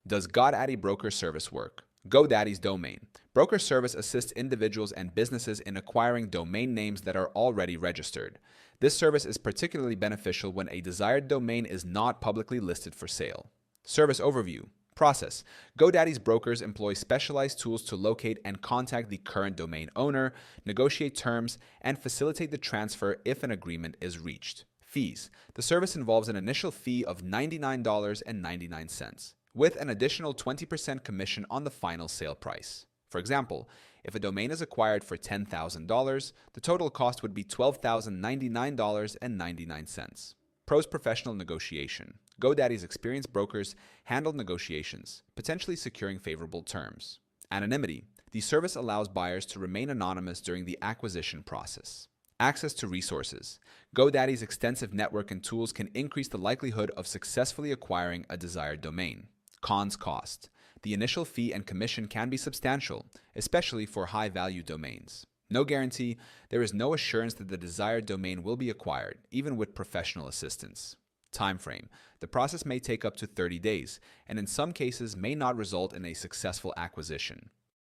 Does GoDaddy broker service work? GoDaddy's domain. Broker service assists individuals and businesses in acquiring domain names that are already registered. This service is particularly beneficial when a desired domain is not publicly listed for sale. Service overview. Process. GoDaddy's brokers employ specialized tools to locate and contact the current domain owner, negotiate terms, and facilitate the transfer if an agreement is reached. Fees. The service involves an initial fee of $99.99, with an additional 20% commission on the final sale price. For example, if a domain is acquired for $10,000, the total cost would be $12,099.99. Pros: professional negotiation. GoDaddy's experienced brokers handle negotiations, potentially securing favorable terms. Anonymity. The service allows buyers to remain anonymous during the acquisition process. Access to resources. GoDaddy's extensive network and tools can increase the likelihood of successfully acquiring a desired domain. Cons: cost. The initial fee and commission can be substantial, especially for high-value domains. No guarantee. There is no assurance that the desired domain will be acquired, even with professional assistance. Time frame. The process may take up to 30 days, and in some cases may not result in a successful acquisition.